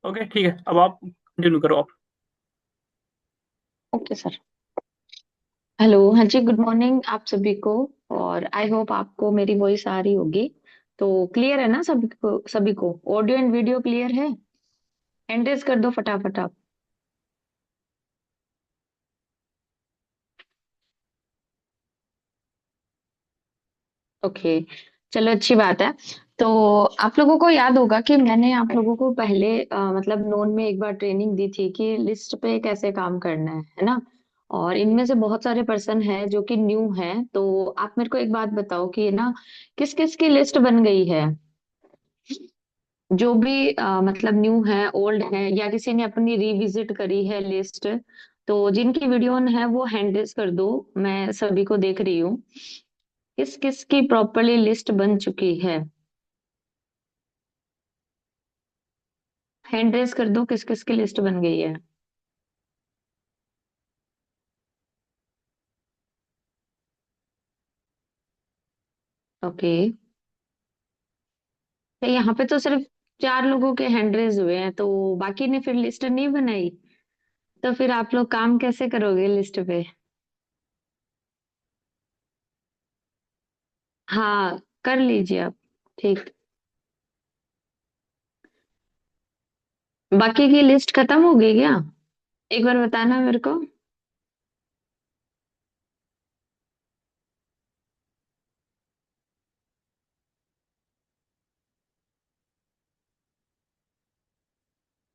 Okay ठीक है, अब आप कंटिन्यू करो आप। Okay sir. हेलो, हाँ जी, गुड मॉर्निंग आप सभी को। और आई होप आपको मेरी वॉइस आ रही होगी। तो क्लियर है ना सभी को ऑडियो एंड वीडियो क्लियर है। हैंड रेज कर दो फटाफट आप। ओके, चलो अच्छी बात है। तो आप लोगों को याद होगा कि मैंने आप लोगों को पहले मतलब नोन में एक बार ट्रेनिंग दी थी कि लिस्ट पे कैसे काम करना है ना। और इनमें से बहुत सारे पर्सन हैं जो कि न्यू हैं, तो आप मेरे को एक बात बताओ कि ना किस किस की लिस्ट बन गई है। जो भी मतलब न्यू है, ओल्ड है, या किसी ने अपनी रिविजिट करी है लिस्ट। तो जिनकी वीडियो ऑन है वो हैंड रेज कर दो। मैं सभी को देख रही हूँ। किस किस की प्रॉपरली लिस्ट बन चुकी है। हैंड रेज कर दो, किस किस की लिस्ट बन गई है। ओके, तो यहाँ पे तो सिर्फ 4 लोगों के हैंड रेज हुए हैं, तो बाकी ने फिर लिस्ट नहीं बनाई। तो फिर आप लोग काम कैसे करोगे लिस्ट पे। हाँ, कर लीजिए आप। ठीक। बाकी की लिस्ट खत्म हो गई क्या? एक बार बताना मेरे को।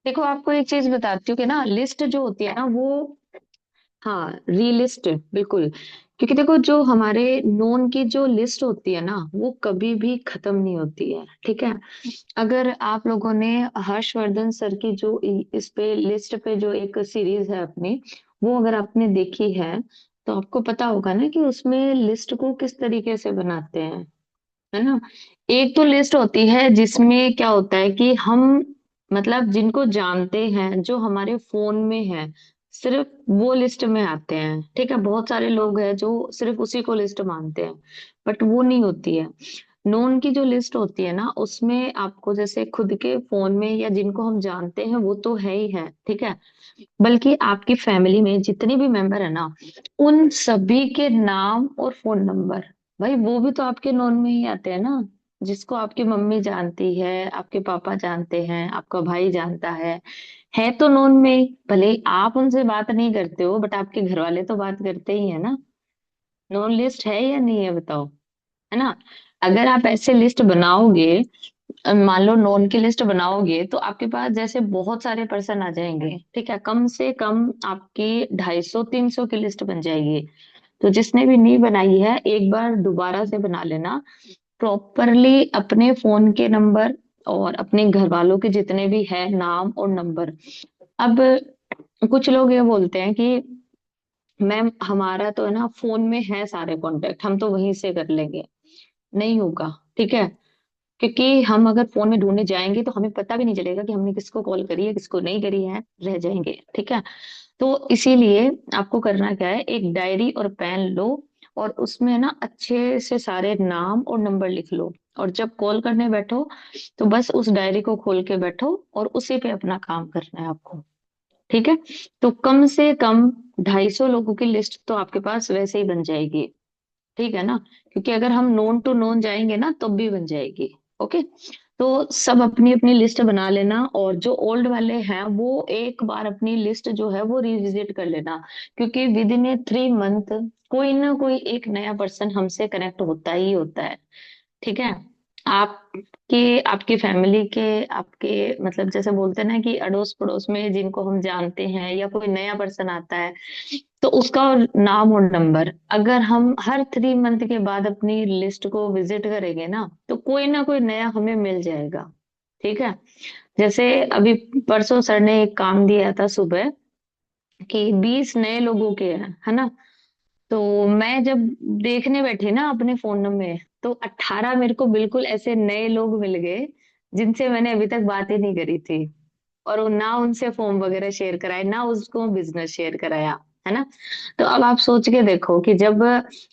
देखो, आपको एक चीज बताती हूँ कि ना लिस्ट जो होती है ना वो, हाँ, रीलिस्ट बिल्कुल। क्योंकि देखो, जो हमारे नोन की जो लिस्ट होती है ना वो कभी भी खत्म नहीं होती है, ठीक है। अगर आप लोगों ने हर्षवर्धन सर की जो इस पे लिस्ट पे जो एक सीरीज है अपनी, वो अगर आपने देखी है तो आपको पता होगा ना कि उसमें लिस्ट को किस तरीके से बनाते हैं, है ना। एक तो लिस्ट होती है जिसमें क्या होता है कि हम मतलब जिनको जानते हैं, जो हमारे फोन में है, सिर्फ वो लिस्ट में आते हैं, ठीक है। बहुत सारे लोग हैं जो सिर्फ उसी को लिस्ट मानते हैं, बट वो नहीं होती है। नोन की जो लिस्ट होती है ना उसमें आपको जैसे खुद के फोन में या जिनको हम जानते हैं वो तो है ही है, ठीक है। बल्कि आपकी फैमिली में जितने भी मेंबर है ना, उन सभी के नाम और फोन नंबर, भाई वो भी तो आपके नोन में ही आते हैं ना। जिसको आपकी मम्मी जानती है, आपके पापा जानते हैं, आपका भाई जानता है तो नोन में ही। भले ही आप उनसे बात नहीं करते हो, बट आपके घर वाले तो बात करते ही है ना। नोन लिस्ट है या नहीं है बताओ, है ना। अगर आप ऐसे लिस्ट बनाओगे, मान लो नोन की लिस्ट बनाओगे, तो आपके पास जैसे बहुत सारे पर्सन आ जाएंगे, ठीक है। कम से कम आपकी 250-300 की लिस्ट बन जाएगी। तो जिसने भी नहीं बनाई है एक बार दोबारा से बना लेना, प्रॉपरली अपने फोन के नंबर और अपने घर वालों के जितने भी है नाम और नंबर। अब कुछ लोग ये बोलते हैं कि मैम हमारा तो है ना फोन में है सारे कॉन्टेक्ट, हम तो वहीं से कर लेंगे। नहीं होगा, ठीक है। क्योंकि हम अगर फोन में ढूंढने जाएंगे तो हमें पता भी नहीं चलेगा कि हमने किसको कॉल करी है, किसको नहीं करी है, रह जाएंगे, ठीक है। तो इसीलिए आपको करना क्या है, एक डायरी और पेन लो, और उसमें ना अच्छे से सारे नाम और नंबर लिख लो। और जब कॉल करने बैठो तो बस उस डायरी को खोल के बैठो और उसी पे अपना काम करना है आपको, ठीक है। तो कम से कम 250 लोगों की लिस्ट तो आपके पास वैसे ही बन जाएगी, ठीक है ना। क्योंकि अगर हम नोन टू नोन जाएंगे ना तब भी बन जाएगी। ओके, तो सब अपनी अपनी लिस्ट बना लेना, और जो ओल्ड वाले हैं वो एक बार अपनी लिस्ट जो है वो रिविजिट कर लेना। क्योंकि विद इन ए 3 मंथ कोई ना कोई एक नया पर्सन हमसे कनेक्ट होता ही होता है, ठीक है। आपके आपकी फैमिली के, आपके मतलब जैसे बोलते हैं ना कि अड़ोस पड़ोस में जिनको हम जानते हैं या कोई नया पर्सन आता है, तो उसका नाम और नंबर अगर हम हर 3 मंथ के बाद अपनी लिस्ट को विजिट करेंगे ना तो कोई ना कोई नया हमें मिल जाएगा, ठीक है। जैसे अभी परसों सर ने एक काम दिया था सुबह कि 20 नए लोगों के हैं, है ना। तो मैं जब देखने बैठी ना अपने फोन में, तो 18 मेरे को बिल्कुल ऐसे नए लोग मिल गए जिनसे मैंने अभी तक बात ही नहीं करी थी। और वो ना उनसे फॉर्म वगैरह शेयर कराए, ना उसको बिजनेस शेयर कराया। है ना। तो अब आप सोच के देखो कि जब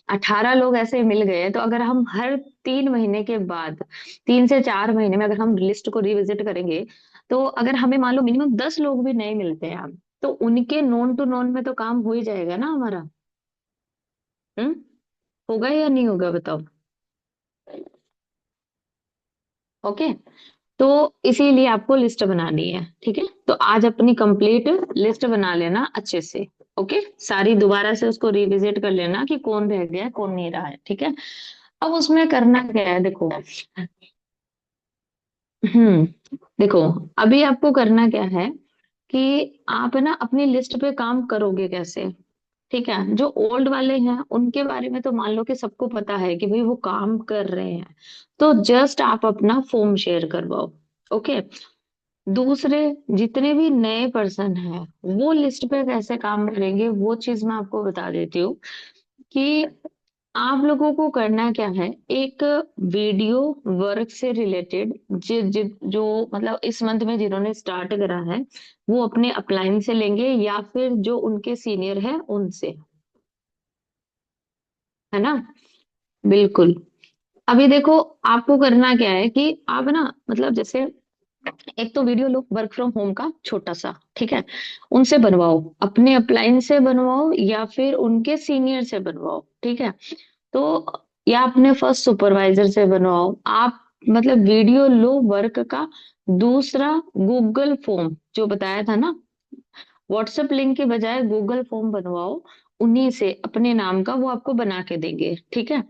18 लोग ऐसे मिल गए, तो अगर हम हर 3 महीने के बाद, 3 से 4 महीने में अगर हम लिस्ट को रिविजिट करेंगे, तो अगर हमें मान लो मिनिमम 10 लोग भी नए मिलते हैं, तो उनके नोन टू नोन में तो काम हो ही जाएगा ना हमारा। हम्म। होगा या नहीं होगा बताओ। ओके। तो इसीलिए आपको लिस्ट बनानी है, ठीक है। तो आज अपनी कंप्लीट लिस्ट बना लेना अच्छे से। ओके। सारी दोबारा से उसको रिविजिट कर लेना कि कौन रह गया कौन नहीं रहा है, ठीक है। अब उसमें करना क्या है देखो। देखो, अभी आपको करना क्या है कि आप है ना अपनी लिस्ट पे काम करोगे कैसे। ठीक है, जो ओल्ड वाले हैं उनके बारे में तो मान लो कि सबको पता है कि भाई वो काम कर रहे हैं, तो जस्ट आप अपना फॉर्म शेयर करवाओ। ओके। दूसरे जितने भी नए पर्सन हैं वो लिस्ट पे कैसे काम करेंगे, वो चीज मैं आपको बता देती हूँ कि आप लोगों को करना क्या है। एक वीडियो वर्क से रिलेटेड जि, जि, जो मतलब इस मंथ में जिन्होंने स्टार्ट करा है, वो अपने अपलाइन से लेंगे या फिर जो उनके सीनियर है उनसे, है ना। बिल्कुल। अभी देखो, आपको करना क्या है कि आप ना मतलब जैसे एक तो video low work from home का छोटा सा, ठीक है, उनसे बनवाओ, अपने अपलाइन से बनवाओ या फिर उनके सीनियर से बनवाओ, ठीक है। तो या अपने फर्स्ट सुपरवाइजर से बनवाओ आप, मतलब वीडियो लो वर्क का। दूसरा, गूगल फॉर्म जो बताया था ना, व्हाट्सएप लिंक के बजाय गूगल फॉर्म बनवाओ, उन्हीं से अपने नाम का, वो आपको बना के देंगे, ठीक है।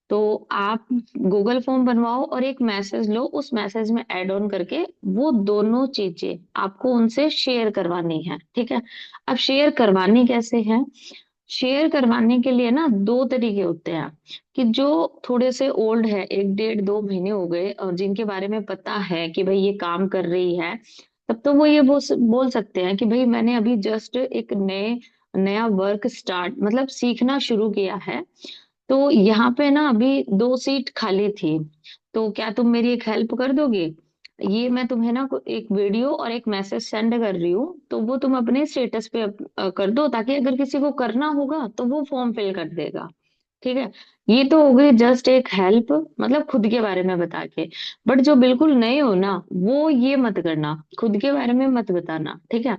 तो आप गूगल फॉर्म बनवाओ और एक मैसेज लो, उस मैसेज में ऐड ऑन करके वो दोनों चीजें आपको उनसे शेयर करवानी है, ठीक है। अब शेयर करवानी कैसे है। शेयर करवाने के लिए ना दो तरीके होते हैं कि जो थोड़े से ओल्ड है, 1 1.5 2 महीने हो गए और जिनके बारे में पता है कि भाई ये काम कर रही है, तब तो वो ये बोल सकते हैं कि भाई मैंने अभी जस्ट एक नया वर्क स्टार्ट मतलब सीखना शुरू किया है, तो यहाँ पे ना अभी 2 सीट खाली थी, तो क्या तुम मेरी एक हेल्प कर दोगे। ये मैं तुम्हें ना एक वीडियो और एक मैसेज सेंड कर रही हूँ, तो वो तुम अपने स्टेटस पे कर दो, ताकि अगर किसी को करना होगा तो वो फॉर्म फिल कर देगा, ठीक है। ये तो हो गई जस्ट एक हेल्प, मतलब खुद के बारे में बता के। बट जो बिल्कुल नए हो ना, वो ये मत करना, खुद के बारे में मत बताना, ठीक है।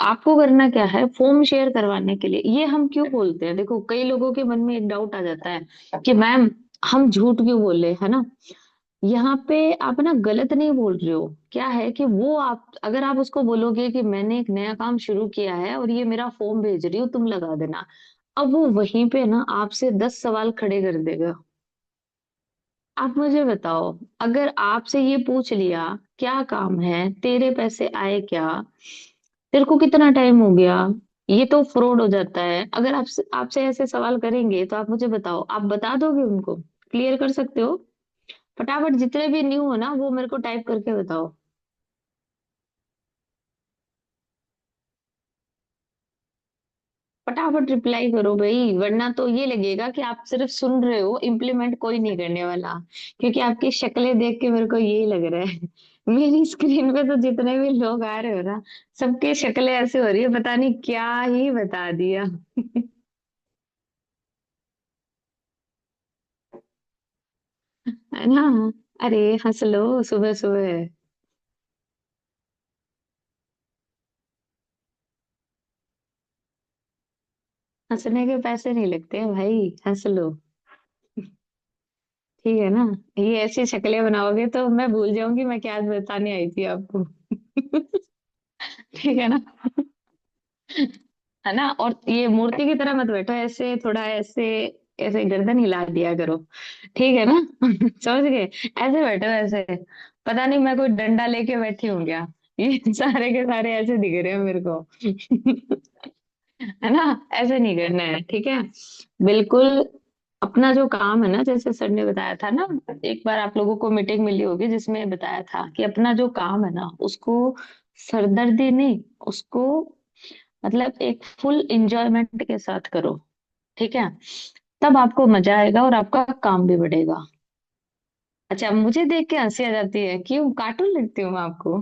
आपको करना क्या है, फॉर्म शेयर करवाने के लिए ये हम क्यों बोलते हैं, देखो कई लोगों के मन में एक डाउट आ जाता है कि मैम हम झूठ क्यों बोले, है ना। यहाँ पे आप ना गलत नहीं बोल रहे हो, क्या है कि वो आप अगर आप उसको बोलोगे कि मैंने एक नया काम शुरू किया है और ये मेरा फॉर्म भेज रही हूँ तुम लगा देना, अब वो वहीं पे ना आपसे 10 सवाल खड़े कर देगा। आप मुझे बताओ, अगर आपसे ये पूछ लिया क्या काम है, तेरे पैसे आए क्या, तेरे को कितना टाइम हो गया, ये तो फ्रॉड हो जाता है। अगर आपसे आपसे ऐसे सवाल करेंगे तो आप मुझे बताओ, आप बता दोगे उनको, क्लियर कर सकते हो। फटाफट जितने भी न्यू हो ना वो मेरे को टाइप करके बताओ। फटाफट रिप्लाई करो भाई, वरना तो ये लगेगा कि आप सिर्फ सुन रहे हो, इम्प्लीमेंट कोई नहीं करने वाला। क्योंकि आपकी शक्लें देख के मेरे को यही लग रहा है। मेरी स्क्रीन पे तो जितने भी लोग आ रहे हो ना, सबकी शक्लें ऐसे हो रही है, पता नहीं क्या ही बता दिया। है ना। अरे हंस लो सुबह सुबह। हंसने के पैसे नहीं लगते हैं भाई, हंस लो। ठीक है ना। ये ऐसी शक्लें बनाओगे तो मैं भूल जाऊंगी मैं क्या बताने आई थी आपको। ठीक है ना। है ना। और ये मूर्ति की तरह मत बैठो ऐसे, थोड़ा ऐसे, ऐसे गर्दन हिला दिया करो, ठीक है ना। समझ गए। ऐसे बैठो ऐसे, पता नहीं मैं कोई डंडा लेके बैठी हूँ क्या। ये सारे के सारे ऐसे दिख रहे हैं मेरे को। है ना। ऐसे नहीं करना है, ठीक है। बिल्कुल। अपना जो काम है ना, जैसे सर ने बताया था ना, एक बार आप लोगों को मीटिंग मिली होगी जिसमें बताया था कि अपना जो काम है ना उसको सरदर्दी नहीं, उसको मतलब एक फुल एंजॉयमेंट के साथ करो, ठीक है। तब आपको मजा आएगा और आपका काम भी बढ़ेगा। अच्छा, मुझे देख के हंसी आ जाती है, क्यों कार्टून लगती हूँ मैं आपको।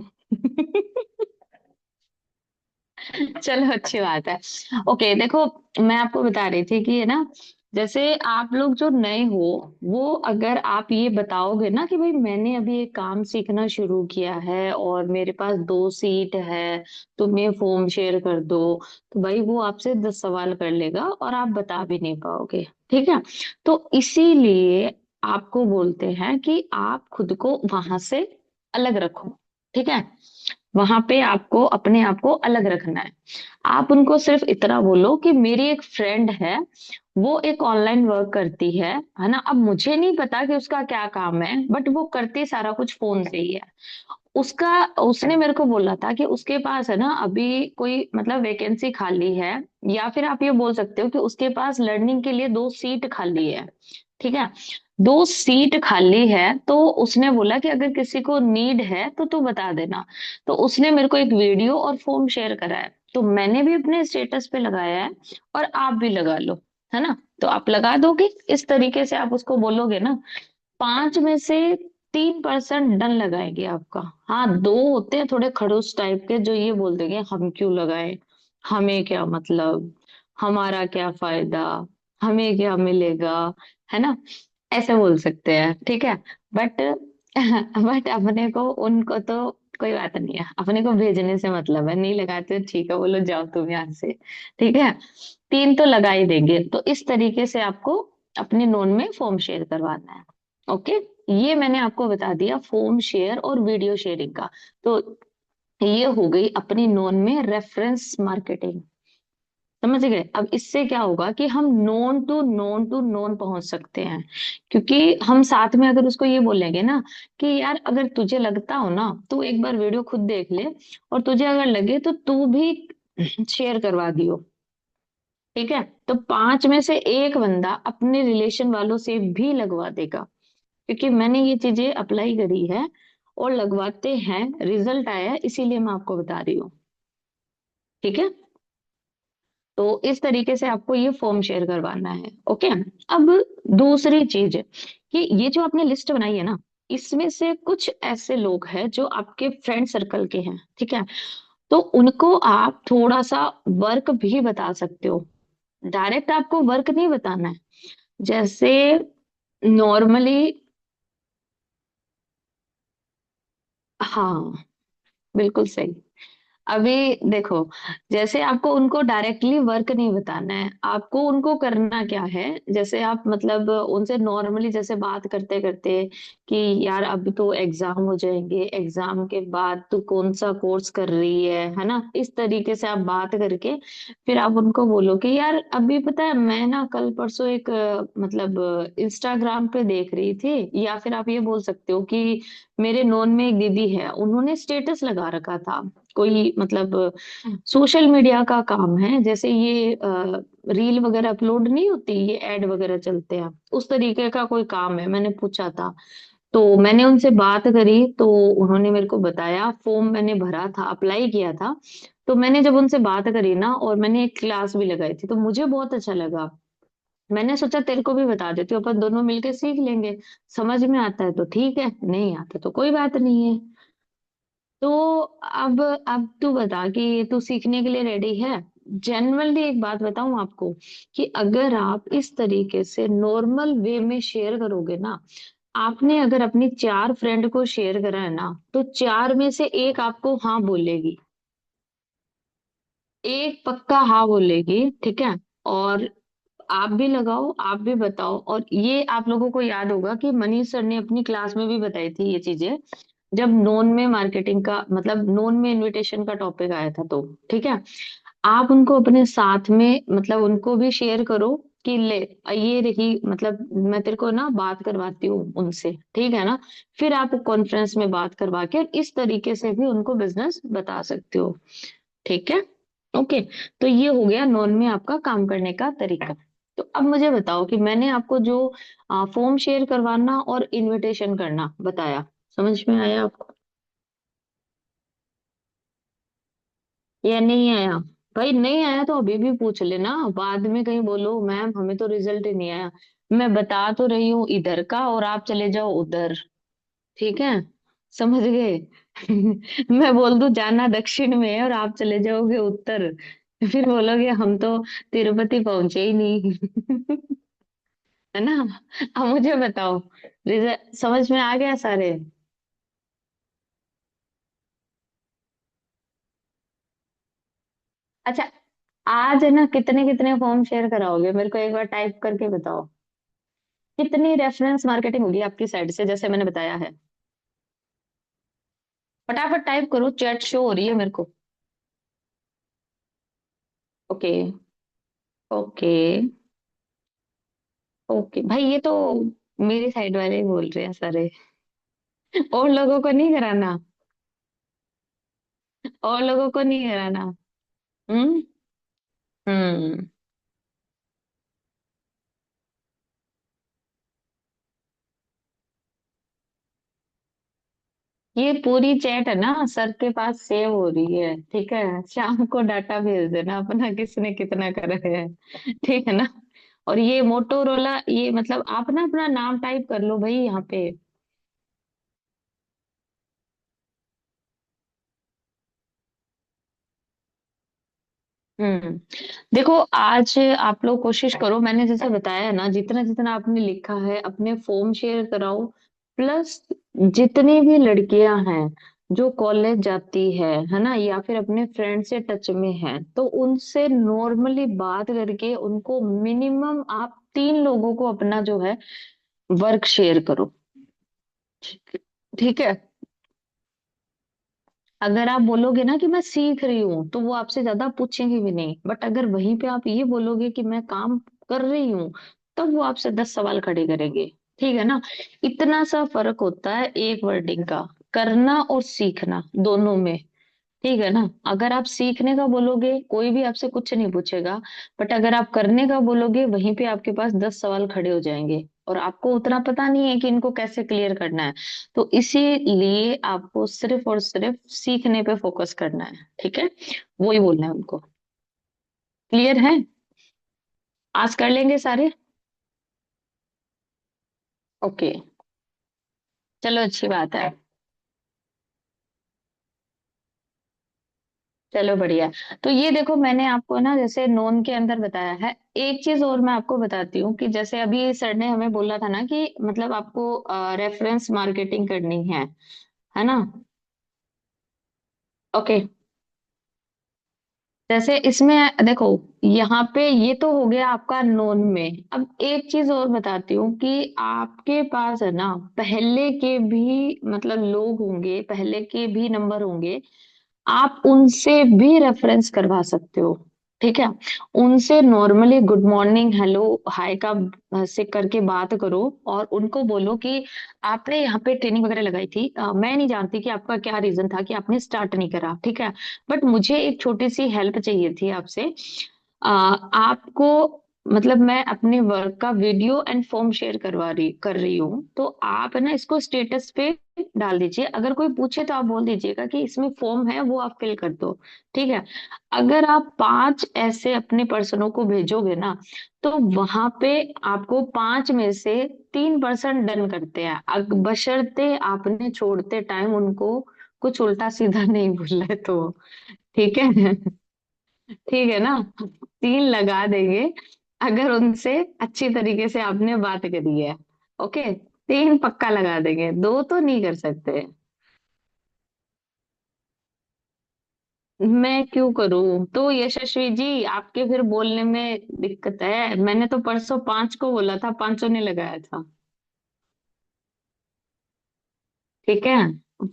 चलो अच्छी बात है। ओके देखो, मैं आपको बता रही थी कि है ना, जैसे आप लोग जो नए हो, वो अगर आप ये बताओगे ना कि भाई मैंने अभी एक काम सीखना शुरू किया है और मेरे पास 2 सीट है, तुम ये फॉर्म शेयर कर दो, तो भाई वो आपसे 10 सवाल कर लेगा और आप बता भी नहीं पाओगे। ठीक है, तो इसीलिए आपको बोलते हैं कि आप खुद को वहां से अलग रखो। ठीक है, वहां पे आपको अपने आप को अलग रखना है। आप उनको सिर्फ इतना बोलो कि मेरी एक फ्रेंड है, वो एक ऑनलाइन वर्क करती है ना। अब मुझे नहीं पता कि उसका क्या काम है, बट वो करती सारा कुछ फोन से ही है। उसका उसने मेरे को बोला था कि उसके पास है ना अभी कोई मतलब वैकेंसी खाली है, या फिर आप ये बोल सकते हो कि उसके पास लर्निंग के लिए 2 सीट खाली है। ठीक है, 2 सीट खाली है, तो उसने बोला कि अगर किसी को नीड है तो तू बता देना। तो उसने मेरे को एक वीडियो और फॉर्म शेयर करा है, तो मैंने भी अपने स्टेटस पे लगाया है, और आप भी लगा लो, है ना। तो आप लगा दोगे, इस तरीके से आप उसको बोलोगे ना, 5 में से 3% डन लगाएंगे आपका। हाँ, 2 होते हैं थोड़े खड़ूस टाइप के, जो ये बोल देंगे हम क्यों लगाए, हमें क्या मतलब, हमारा क्या फायदा, हमें क्या मिलेगा, है ना, ऐसे बोल सकते हैं। ठीक है, बट बट अपने को उनको तो कोई बात नहीं है, अपने को भेजने से मतलब है, नहीं लगाते तो ठीक है, बोलो जाओ तुम यहाँ से। ठीक है, 3 तो लगा ही देंगे। तो इस तरीके से आपको अपने नोन में फॉर्म शेयर करवाना है। ओके, ये मैंने आपको बता दिया फॉर्म शेयर और वीडियो शेयरिंग का। तो ये हो गई अपनी नोन में रेफरेंस मार्केटिंग। समझ गए? अब इससे क्या होगा कि हम known to known to known पहुंच सकते हैं, क्योंकि हम साथ में अगर उसको ये बोलेंगे ना कि यार अगर तुझे लगता हो ना, तू एक बार वीडियो खुद देख ले, और तुझे अगर लगे तो तू भी शेयर करवा दियो। ठीक है, तो 5 में से 1 बंदा अपने रिलेशन वालों से भी लगवा देगा, क्योंकि मैंने ये चीजें अप्लाई करी है और लगवाते हैं, रिजल्ट आया है, इसीलिए मैं आपको बता रही हूँ। ठीक है, तो इस तरीके से आपको ये फॉर्म शेयर करवाना है। ओके, अब दूसरी चीज कि ये जो आपने लिस्ट बनाई है ना, इसमें से कुछ ऐसे लोग हैं जो आपके फ्रेंड सर्कल के हैं। ठीक है, तो उनको आप थोड़ा सा वर्क भी बता सकते हो। डायरेक्ट आपको वर्क नहीं बताना है, जैसे नॉर्मली। हाँ, बिल्कुल सही। अभी देखो, जैसे आपको उनको डायरेक्टली वर्क नहीं बताना है, आपको उनको करना क्या है, जैसे आप मतलब उनसे नॉर्मली जैसे बात करते करते कि यार अब तो एग्जाम हो जाएंगे, एग्जाम के बाद तू कौन सा कोर्स कर रही है ना, इस तरीके से आप बात करके फिर आप उनको बोलो कि यार अभी पता है मैं ना कल परसों एक मतलब इंस्टाग्राम पे देख रही थी, या फिर आप ये बोल सकते हो कि मेरे नोन में एक दीदी है, उन्होंने स्टेटस लगा रखा था, कोई मतलब सोशल मीडिया का काम है, जैसे ये रील वगैरह अपलोड नहीं होती, ये ऐड वगैरह चलते हैं, उस तरीके का कोई काम है, मैंने पूछा था। तो मैंने उनसे बात करी, तो उन्होंने मेरे को बताया, फॉर्म मैंने भरा था, अप्लाई किया था। तो मैंने जब उनसे बात करी ना, और मैंने एक क्लास भी लगाई थी, तो मुझे बहुत अच्छा लगा। मैंने सोचा तेरे को भी बता देती हूँ, अपन दोनों मिलके सीख लेंगे। समझ में आता है तो ठीक है, नहीं आता तो कोई बात नहीं है। तो अब तू बता कि तू सीखने के लिए रेडी है। जनरली एक बात बताऊं आपको, कि अगर आप इस तरीके से नॉर्मल वे में शेयर करोगे ना, आपने अगर अपनी 4 फ्रेंड को शेयर करा है ना, तो 4 में से 1 आपको हाँ बोलेगी, एक पक्का हाँ बोलेगी। ठीक है, और आप भी लगाओ, आप भी बताओ। और ये आप लोगों को याद होगा कि मनीष सर ने अपनी क्लास में भी बताई थी ये चीजें, जब नोन में मार्केटिंग का मतलब नोन में इनविटेशन का टॉपिक आया था। तो ठीक है, आप उनको अपने साथ में मतलब उनको भी शेयर करो कि ले, ये रही मतलब मैं तेरे को ना बात करवाती हूँ उनसे, ठीक है ना। फिर आप कॉन्फ्रेंस में बात करवा के और इस तरीके से भी उनको बिजनेस बता सकते हो। ठीक है, ओके। तो ये हो गया नॉन में आपका काम करने का तरीका। तो अब मुझे बताओ कि मैंने आपको जो फॉर्म शेयर करवाना और इनविटेशन करना बताया, समझ में आया आपको या नहीं आया? भाई नहीं आया तो अभी भी पूछ लेना, बाद में कहीं बोलो मैम हमें तो रिजल्ट ही नहीं आया। मैं बता तो रही हूँ इधर का, और आप चले जाओ उधर। ठीक है, समझ गए? मैं बोल दूं जाना दक्षिण में है और आप चले जाओगे उत्तर, फिर बोलोगे हम तो तिरुपति पहुंचे ही नहीं। है ना। अब मुझे बताओ, रिजल्ट समझ में आ गया सारे। अच्छा, आज है ना कितने कितने फॉर्म शेयर कराओगे मेरे को एक बार टाइप करके बताओ। कितनी रेफरेंस मार्केटिंग होगी आपकी साइड से जैसे मैंने बताया है। फटाफट टाइप करो, चैट शो हो रही है मेरे को। ओके। ओके। ओके भाई, ये तो मेरी साइड वाले ही बोल रहे हैं सारे। और लोगों को नहीं कराना। और लोगों को नहीं कराना। हम्म। हम्म। ये पूरी चैट है ना सर के पास सेव हो रही है, ठीक है। शाम को डाटा भेज देना अपना किसने कितना करा है। ठीक है ना। और ये मोटोरोला, ये मतलब आप ना अपना नाम टाइप कर लो भाई यहाँ पे। हम्म। देखो, आज आप लोग कोशिश करो, मैंने जैसे बताया ना, जितना जितना आपने लिखा है अपने फॉर्म शेयर कराओ। प्लस जितनी भी लड़कियां हैं जो कॉलेज जाती है ना, या फिर अपने फ्रेंड से टच में है, तो उनसे नॉर्मली बात करके उनको मिनिमम आप 3 लोगों को अपना जो है वर्क शेयर करो। ठीक है। अगर आप बोलोगे ना कि मैं सीख रही हूँ तो वो आपसे ज्यादा पूछेंगे भी नहीं, बट अगर वहीं पे आप ये बोलोगे कि मैं काम कर रही हूँ, तब वो आपसे 10 सवाल खड़े करेंगे। ठीक है ना। इतना सा फर्क होता है एक वर्डिंग का, करना और सीखना दोनों में। ठीक है ना। अगर आप सीखने का बोलोगे कोई भी आपसे कुछ नहीं पूछेगा, बट अगर आप करने का बोलोगे वहीं पे आपके पास 10 सवाल खड़े हो जाएंगे, और आपको उतना पता नहीं है कि इनको कैसे क्लियर करना है। तो इसीलिए आपको सिर्फ और सिर्फ सीखने पे फोकस करना है, ठीक है। वो ही बोलना है उनको। क्लियर है। आज कर लेंगे सारे। ओके। चलो, अच्छी बात है। चलो बढ़िया। तो ये देखो, मैंने आपको ना जैसे नोन के अंदर बताया है। एक चीज और मैं आपको बताती हूँ कि जैसे अभी सर ने हमें बोला था ना कि मतलब आपको रेफरेंस मार्केटिंग करनी है ना। ओके। जैसे इसमें देखो, यहाँ पे ये तो हो गया आपका नोन में। अब एक चीज और बताती हूँ कि आपके पास है ना पहले के भी मतलब लोग होंगे, पहले के भी नंबर होंगे, आप उनसे भी रेफरेंस करवा सकते हो। ठीक है। उनसे normally good morning hello hi का से करके बात करो, और उनको बोलो कि आपने यहाँ पे ट्रेनिंग वगैरह लगाई थी, मैं नहीं जानती कि आपका क्या रीजन था कि आपने स्टार्ट नहीं करा, ठीक है। बट मुझे एक छोटी सी हेल्प चाहिए थी आपसे। आपको मतलब मैं अपने वर्क का वीडियो एंड फॉर्म शेयर कर रही हूँ, तो आप है ना इसको स्टेटस पे डाल दीजिए। अगर कोई पूछे तो आप बोल दीजिएगा कि इसमें फॉर्म है वो आप फिल कर दो। ठीक है। अगर आप 5 ऐसे अपने पर्सनों को भेजोगे ना, तो वहां पे आपको 5 में से 3% डन करते हैं, बशर्ते आपने छोड़ते टाइम उनको कुछ उल्टा सीधा नहीं बोला है तो। ठीक है। ठीक है ना। 3 लगा देंगे अगर उनसे अच्छी तरीके से आपने बात करी है। ओके। 3 पक्का लगा देंगे, 2 तो नहीं कर सकते। मैं क्यों करूं तो यशस्वी जी, आपके फिर बोलने में दिक्कत है। मैंने तो परसों 5 को बोला था, पांचों ने लगाया था। ठीक है।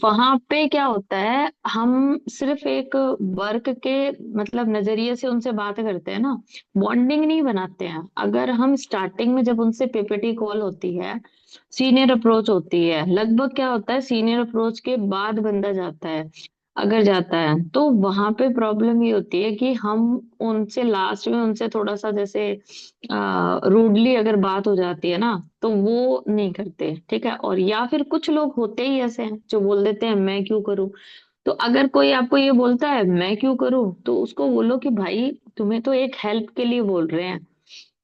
वहां पे क्या होता है, हम सिर्फ एक वर्क के मतलब नजरिए से उनसे बात करते हैं ना, बॉन्डिंग नहीं बनाते हैं। अगर हम स्टार्टिंग में जब उनसे पीपीटी कॉल होती है, सीनियर अप्रोच होती है, लगभग क्या होता है सीनियर अप्रोच के बाद बंदा जाता है, अगर जाता है तो वहां पे प्रॉब्लम ये होती है कि हम उनसे लास्ट में उनसे थोड़ा सा जैसे रूडली अगर बात हो जाती है ना, तो वो नहीं करते। ठीक है। और या फिर कुछ लोग होते ही ऐसे हैं जो बोल देते हैं मैं क्यों करूं। तो अगर कोई आपको ये बोलता है मैं क्यों करूं, तो उसको बोलो कि भाई तुम्हें तो एक हेल्प के लिए बोल रहे हैं,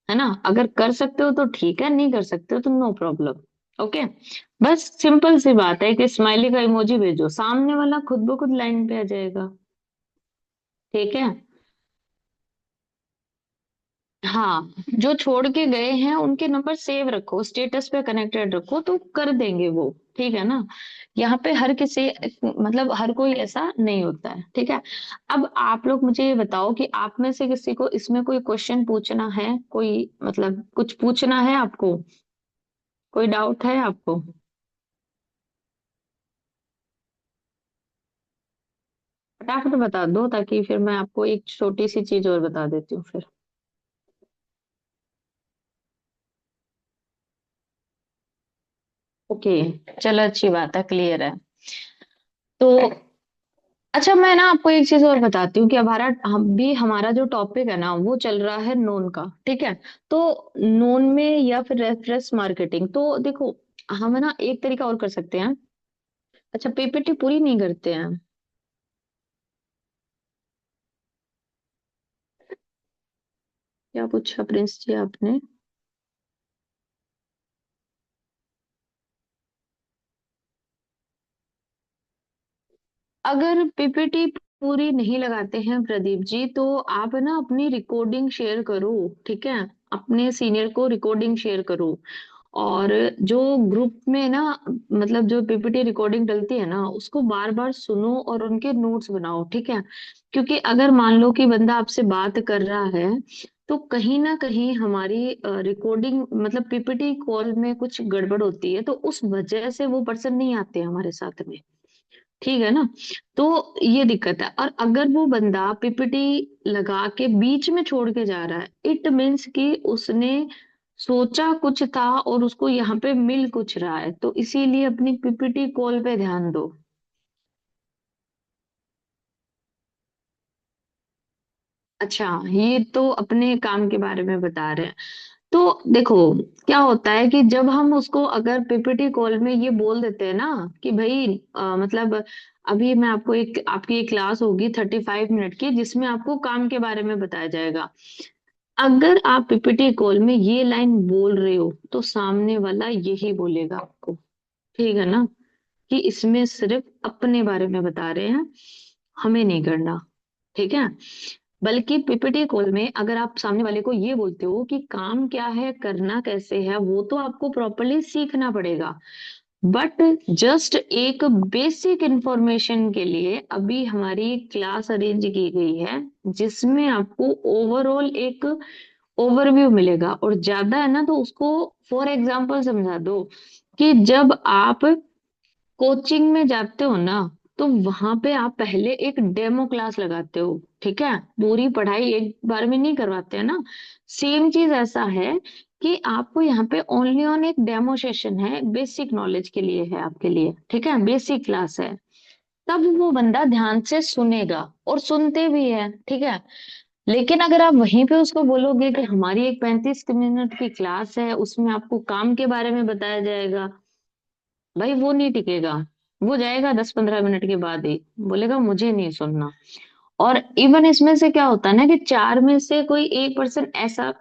है ना। अगर कर सकते हो तो ठीक है, नहीं कर सकते हो तो नो प्रॉब्लम। ओके। बस सिंपल सी बात है कि स्माइली का इमोजी भेजो, सामने वाला खुद ब खुद लाइन पे आ जाएगा। ठीक है। हाँ, जो छोड़ के गए हैं उनके नंबर सेव रखो, स्टेटस पे कनेक्टेड रखो, तो कर देंगे वो। ठीक है ना। यहाँ पे हर किसी, मतलब हर कोई ऐसा नहीं होता है। ठीक है। अब आप लोग मुझे ये बताओ कि आप में से किसी को इसमें कोई क्वेश्चन पूछना है, कोई मतलब कुछ पूछना है आपको, कोई डाउट है आपको? फटाफट बता दो, ताकि फिर मैं आपको एक छोटी सी चीज और बता देती हूँ फिर। ओके, चलो अच्छी बात है, क्लियर है। तो अच्छा, मैं ना आपको एक चीज और बताती हूँ कि हमारा जो टॉपिक है ना वो चल रहा है नोन का। ठीक है। तो नोन में या फिर रेफरेंस मार्केटिंग, तो देखो, हम ना एक तरीका और कर सकते हैं। अच्छा, पीपीटी पूरी नहीं करते हैं? क्या पूछा प्रिंस जी आपने? अगर पीपीटी पूरी नहीं लगाते हैं प्रदीप जी, तो आप ना अपनी रिकॉर्डिंग शेयर करो। ठीक है। अपने सीनियर को रिकॉर्डिंग शेयर करो। और जो ग्रुप में ना, मतलब जो पीपीटी रिकॉर्डिंग डलती है ना, उसको बार बार सुनो और उनके नोट्स बनाओ। ठीक है। क्योंकि अगर मान लो कि बंदा आपसे बात कर रहा है, तो कहीं ना कहीं हमारी रिकॉर्डिंग मतलब पीपीटी कॉल में कुछ गड़बड़ होती है, तो उस वजह से वो पर्सन नहीं आते हमारे साथ में। ठीक है ना। तो ये दिक्कत है। और अगर वो बंदा पीपीटी लगा के बीच में छोड़ के जा रहा है, इट मीन्स कि उसने सोचा कुछ था और उसको यहाँ पे मिल कुछ रहा है, तो इसीलिए अपनी पीपीटी कॉल पे ध्यान दो। अच्छा, ये तो अपने काम के बारे में बता रहे हैं। तो देखो, क्या होता है कि जब हम उसको अगर पीपीटी कॉल में ये बोल देते हैं ना कि भाई मतलब अभी मैं आपको एक, आपकी एक क्लास होगी 35 मिनट की, जिसमें आपको काम के बारे में बताया जाएगा। अगर आप पीपीटी कॉल में ये लाइन बोल रहे हो, तो सामने वाला यही बोलेगा आपको। ठीक है ना। कि इसमें सिर्फ अपने बारे में बता रहे हैं, हमें नहीं करना। ठीक है। बल्कि पीपीटी कॉल में अगर आप सामने वाले को ये बोलते हो कि काम क्या है, करना कैसे है, वो तो आपको प्रॉपरली सीखना पड़ेगा। बट जस्ट एक बेसिक इंफॉर्मेशन के लिए अभी हमारी क्लास अरेंज की गई है, जिसमें आपको ओवरऑल एक ओवरव्यू मिलेगा। और ज्यादा है ना, तो उसको फॉर एग्जांपल समझा दो कि जब आप कोचिंग में जाते हो ना, तो वहां पे आप पहले एक डेमो क्लास लगाते हो। ठीक है। पूरी पढ़ाई एक बार में नहीं करवाते हैं ना। सेम चीज ऐसा है कि आपको यहाँ पे ओनली ऑन एक डेमो सेशन है, बेसिक नॉलेज के लिए है आपके लिए। ठीक है, बेसिक क्लास है। तब वो बंदा ध्यान से सुनेगा, और सुनते भी है। ठीक है। लेकिन अगर आप वहीं पे उसको बोलोगे कि हमारी एक 35 मिनट की क्लास है, उसमें आपको काम के बारे में बताया जाएगा, भाई वो नहीं टिकेगा। वो जाएगा 10-15 मिनट के बाद ही, बोलेगा मुझे नहीं सुनना। और इवन इसमें से क्या होता है ना कि चार में से कोई एक पर्सन ऐसा।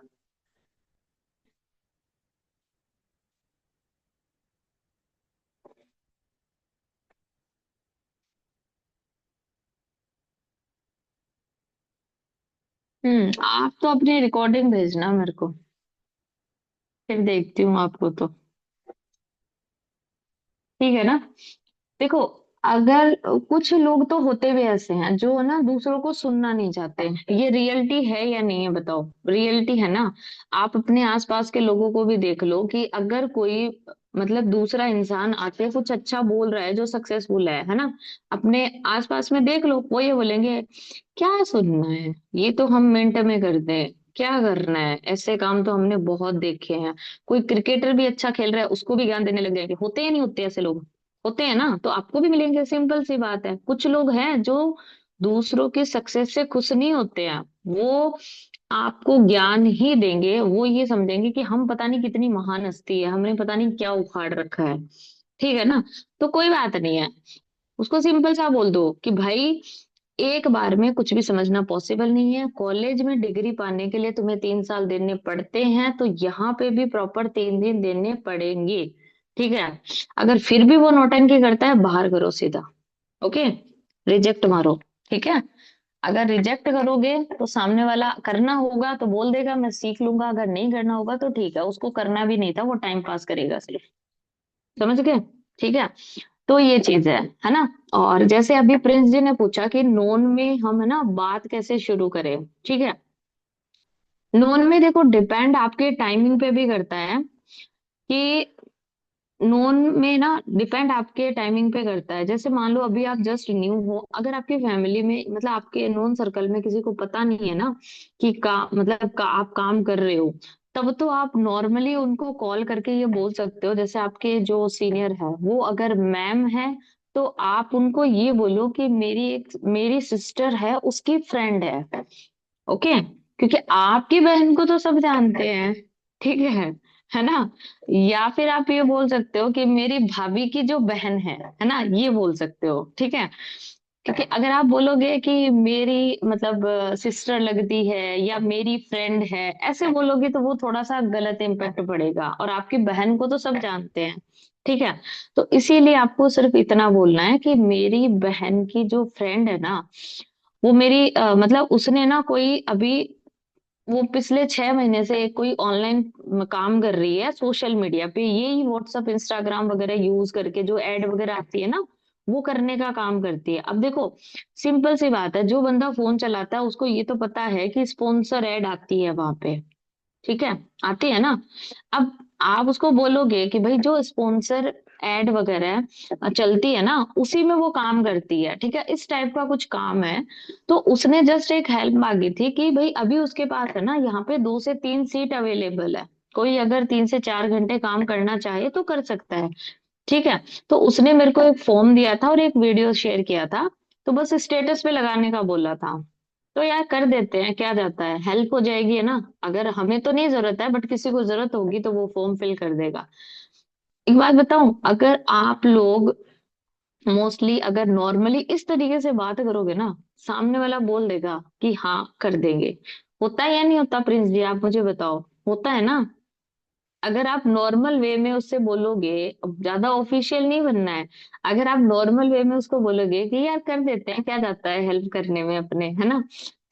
आप तो अपनी रिकॉर्डिंग भेजना मेरे को, फिर देखती हूँ आपको तो। ठीक है ना। देखो, अगर कुछ लोग तो होते भी ऐसे हैं जो ना दूसरों को सुनना नहीं चाहते हैं, ये रियलिटी है या नहीं है बताओ? रियलिटी है ना। आप अपने आसपास के लोगों को भी देख लो कि अगर कोई मतलब दूसरा इंसान आके कुछ अच्छा बोल रहा है, जो सक्सेसफुल है ना, अपने आसपास में देख लो, वो ये बोलेंगे क्या सुनना है, ये तो हम मिनट में कर दे, क्या करना है, ऐसे काम तो हमने बहुत देखे हैं। कोई क्रिकेटर भी अच्छा खेल रहा है, उसको भी ज्ञान देने लग जाएंगे। होते या नहीं होते ऐसे लोग? होते हैं ना, तो आपको भी मिलेंगे। सिंपल सी बात है। कुछ लोग हैं जो दूसरों की सक्सेस से खुश नहीं होते हैं, वो आपको ज्ञान ही देंगे। वो ये समझेंगे कि हम पता नहीं कितनी महान हस्ती है, हमने पता नहीं क्या उखाड़ रखा है। ठीक है ना। तो कोई बात नहीं है, उसको सिंपल सा बोल दो कि भाई एक बार में कुछ भी समझना पॉसिबल नहीं है। कॉलेज में डिग्री पाने के लिए तुम्हें 3 साल देने पड़ते हैं, तो यहाँ पे भी प्रॉपर 3 दिन देने पड़ेंगे। ठीक है। अगर फिर भी वो नौटंकी करता है, बाहर करो सीधा। ओके, रिजेक्ट मारो। ठीक है। अगर रिजेक्ट करोगे तो सामने वाला करना होगा तो बोल देगा मैं सीख लूंगा, अगर नहीं करना होगा तो ठीक है, उसको करना भी नहीं था, वो टाइम पास करेगा सिर्फ। समझ गए? ठीक है। तो ये चीज है ना। और जैसे अभी प्रिंस जी ने पूछा कि नोन में हम है ना बात कैसे शुरू करें। ठीक है। नोन में देखो, डिपेंड आपके टाइमिंग पे भी करता है कि नोन में ना, डिपेंड आपके टाइमिंग पे करता है। जैसे मान लो अभी आप जस्ट न्यू हो, अगर आपकी फैमिली में मतलब आपके नोन सर्कल में किसी को पता नहीं है ना कि आप काम कर रहे हो, तब तो आप नॉर्मली उनको कॉल करके ये बोल सकते हो। जैसे आपके जो सीनियर है वो अगर मैम है, तो आप उनको ये बोलो कि मेरी सिस्टर है, उसकी फ्रेंड है। ओके, क्योंकि आपकी बहन को तो सब जानते हैं। ठीक है ना। या फिर आप ये बोल सकते हो कि मेरी भाभी की जो बहन है ना, ये बोल सकते हो। ठीक है। क्योंकि अगर आप बोलोगे कि मेरी मतलब सिस्टर लगती है या मेरी फ्रेंड है, ऐसे बोलोगे तो वो थोड़ा सा गलत इम्पैक्ट पड़ेगा, और आपकी बहन को तो सब जानते हैं। ठीक है। तो इसीलिए आपको सिर्फ इतना बोलना है कि मेरी बहन की जो फ्रेंड है ना, वो मेरी मतलब उसने ना कोई अभी, वो पिछले 6 महीने से एक कोई ऑनलाइन काम कर रही है सोशल मीडिया पे, यही व्हाट्सअप इंस्टाग्राम वगैरह यूज करके, जो एड वगैरह आती है ना, वो करने का काम करती है। अब देखो, सिंपल सी बात है, जो बंदा फोन चलाता है उसको ये तो पता है कि स्पॉन्सर एड आती है वहां पे। ठीक है, आती है ना। अब आप उसको बोलोगे कि भाई जो स्पॉन्सर एड वगैरह चलती है ना, उसी में वो काम करती है। ठीक है, इस टाइप का कुछ काम है। तो उसने जस्ट एक हेल्प मांगी थी कि भाई अभी उसके पास है ना यहाँ पे 2 से 3 सीट अवेलेबल है, कोई अगर 3 से 4 घंटे काम करना चाहे तो कर सकता है। ठीक है। तो उसने मेरे को एक फॉर्म दिया था और एक वीडियो शेयर किया था, तो बस स्टेटस पे लगाने का बोला था। तो यार कर देते हैं, क्या जाता है, हेल्प हो जाएगी है ना। अगर हमें तो नहीं जरूरत है, बट किसी को जरूरत होगी तो वो फॉर्म फिल कर देगा। एक बात बताऊं, अगर आप लोग मोस्टली अगर नॉर्मली इस तरीके से बात करोगे ना, सामने वाला बोल देगा कि हाँ कर देंगे। होता है या नहीं होता प्रिंस जी, आप मुझे बताओ। होता है ना। अगर आप नॉर्मल वे में उससे बोलोगे, अब ज्यादा ऑफिशियल नहीं बनना है, अगर आप नॉर्मल वे में उसको बोलोगे कि यार कर देते हैं, क्या जाता है हेल्प करने में अपने, है ना,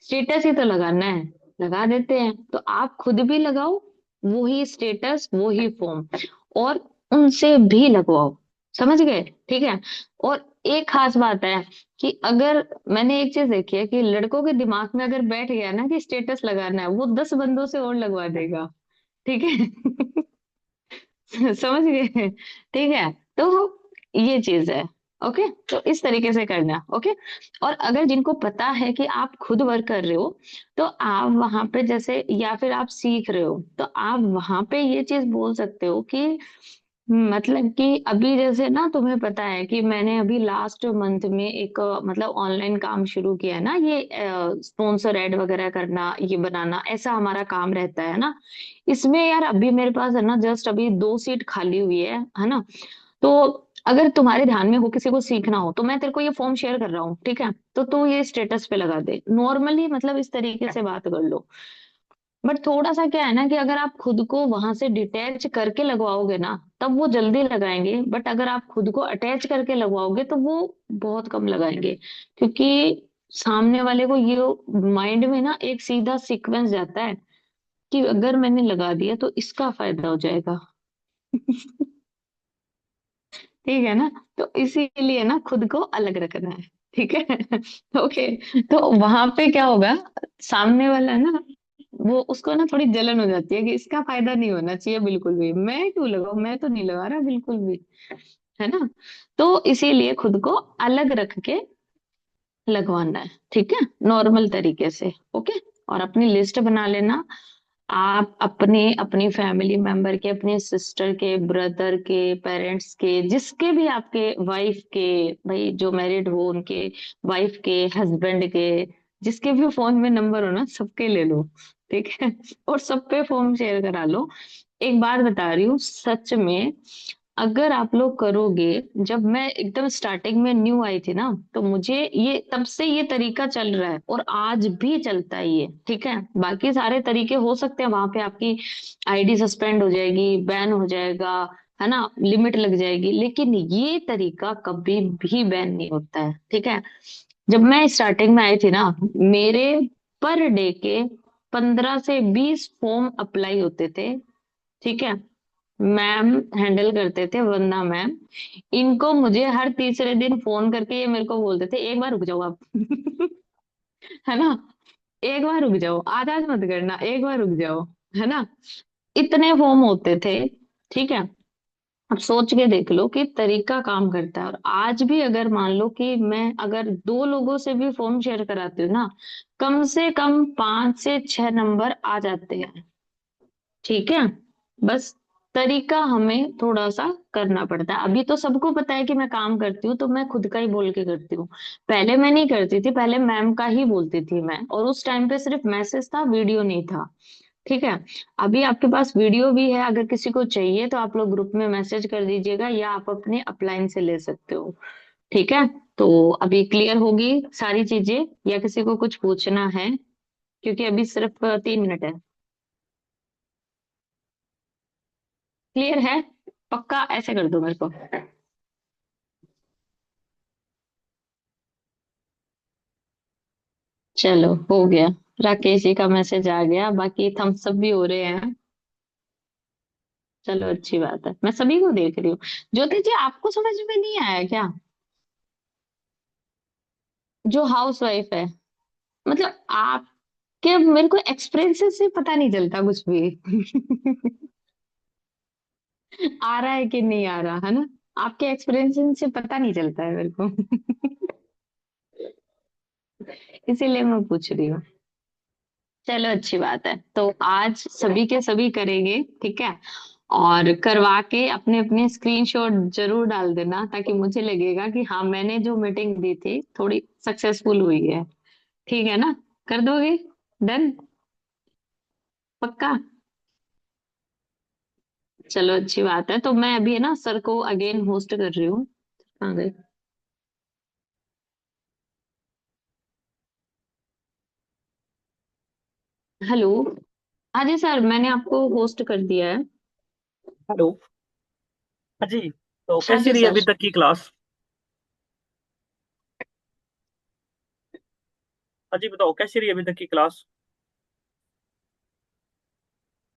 स्टेटस ही तो लगाना है, लगा देते हैं। तो आप खुद भी लगाओ वही स्टेटस, वही फॉर्म, और उनसे भी लगवाओ। समझ गए? ठीक है। और एक खास बात है कि अगर, मैंने एक चीज देखी है कि लड़कों के दिमाग में अगर बैठ गया ना कि स्टेटस लगाना है, वो 10 बंदों से और लगवा देगा। ठीक है। समझ गए? ठीक है। तो ये चीज है। ओके, तो इस तरीके से करना। ओके। और अगर जिनको पता है कि आप खुद वर्क कर रहे हो, तो आप वहां पे जैसे, या फिर आप सीख रहे हो, तो आप वहां पे ये चीज बोल सकते हो कि मतलब कि अभी जैसे ना तुम्हें पता है कि मैंने अभी लास्ट मंथ में एक मतलब ऑनलाइन काम शुरू किया है ना, ये स्पॉन्सर एड वगैरह करना, ये बनाना, ऐसा हमारा काम रहता है ना। इसमें यार अभी मेरे पास है ना जस्ट अभी 2 सीट खाली हुई है ना। तो अगर तुम्हारे ध्यान में हो किसी को सीखना हो, तो मैं तेरे को ये फॉर्म शेयर कर रहा हूँ। ठीक है। तो तू ये स्टेटस पे लगा दे नॉर्मली, मतलब इस तरीके से बात कर लो। बट थोड़ा सा क्या है ना कि अगर आप खुद को वहां से डिटैच करके लगवाओगे ना, तब वो जल्दी लगाएंगे, बट अगर आप खुद को अटैच करके लगवाओगे तो वो बहुत कम लगाएंगे। क्योंकि सामने वाले को ये माइंड में ना एक सीधा सीक्वेंस जाता है कि अगर मैंने लगा दिया तो इसका फायदा हो जाएगा। ठीक है ना। तो इसीलिए ना खुद को अलग रखना है। ठीक है। ओके। तो वहां पे क्या होगा, सामने वाला ना, वो उसको ना थोड़ी जलन हो जाती है कि इसका फायदा नहीं होना चाहिए बिल्कुल भी, मैं क्यों लगाऊं, मैं तो नहीं लगा रहा बिल्कुल भी, है ना। तो इसीलिए खुद को अलग रख के लगवाना है। ठीक है, नॉर्मल तरीके से। ओके। और अपनी लिस्ट बना लेना। आप अपने अपनी फैमिली मेंबर के, अपने सिस्टर के, ब्रदर के, पेरेंट्स के, जिसके भी आपके वाइफ के, भाई जो मैरिड हो उनके वाइफ के, हस्बैंड के, जिसके भी फोन में नंबर हो ना, सबके ले लो। ठीक है। और सब पे फॉर्म शेयर करा लो। एक बात बता रही हूँ सच में, अगर आप लोग करोगे, जब मैं एकदम स्टार्टिंग में न्यू आई थी ना, तो मुझे ये तब से ये तरीका चल रहा है और आज भी चलता है ये। ठीक है। बाकी सारे तरीके हो सकते हैं, वहां पे आपकी आईडी सस्पेंड हो जाएगी, बैन हो जाएगा, है ना, लिमिट लग जाएगी। लेकिन ये तरीका कभी भी बैन नहीं होता है, ठीक है। जब मैं स्टार्टिंग में आई थी ना, मेरे पर डे के 15 से 20 फॉर्म अप्लाई होते थे, ठीक है। मैम हैंडल करते थे, वंदना मैम। इनको मुझे हर तीसरे दिन फोन करके ये मेरे को बोलते थे, एक बार रुक जाओ आप। है ना, एक बार रुक जाओ, आज आज मत करना, एक बार रुक जाओ, है ना। इतने फॉर्म होते थे, ठीक है। अब सोच के देख लो कि तरीका काम करता है। और आज भी अगर मान लो कि मैं अगर 2 लोगों से भी फॉर्म शेयर कराती हूँ ना, कम से कम 5 से 6 नंबर आ जाते हैं, ठीक है। बस तरीका हमें थोड़ा सा करना पड़ता है। अभी तो सबको पता है कि मैं काम करती हूँ, तो मैं खुद का ही बोल के करती हूँ। पहले मैं नहीं करती थी, पहले मैम का ही बोलती थी मैं, और उस टाइम पे सिर्फ मैसेज था, वीडियो नहीं था, ठीक है। अभी आपके पास वीडियो भी है, अगर किसी को चाहिए तो आप लोग ग्रुप में मैसेज कर दीजिएगा, या आप अपने अपलाइन से ले सकते हो, ठीक है। तो अभी क्लियर होगी सारी चीजें, या किसी को कुछ पूछना है? क्योंकि अभी सिर्फ 3 मिनट है। क्लियर है? पक्का ऐसे कर दो मेरे को। चलो हो गया। राकेश जी का मैसेज आ गया, बाकी थम्स अप भी हो रहे हैं। चलो अच्छी बात है, मैं सभी को देख रही हूँ। ज्योति जी, आपको समझ में नहीं आया क्या? जो हाउस वाइफ है, मतलब आपके, मेरे को एक्सपीरियंस से पता नहीं चलता कुछ भी। आ रहा है कि नहीं आ रहा, है ना। आपके एक्सपीरियंस से पता नहीं चलता है मेरे को। इसीलिए मैं पूछ रही हूँ। चलो अच्छी बात है, तो आज सभी के सभी करेंगे, ठीक है। और करवा के अपने अपने स्क्रीनशॉट जरूर डाल देना, ताकि मुझे लगेगा कि हाँ, मैंने जो मीटिंग दी थी थोड़ी सक्सेसफुल हुई है, ठीक है ना। कर दोगे? डन? पक्का? चलो अच्छी बात है, तो मैं अभी है ना सर को अगेन होस्ट कर रही हूँ। कहाँ गए? हेलो। हाँ जी सर, मैंने आपको होस्ट कर दिया है। हेलो। हाँ जी। तो हाँ कैसी जी रही अभी सर। तक की क्लास? हाँ जी, बताओ कैसी रही अभी तक की क्लास?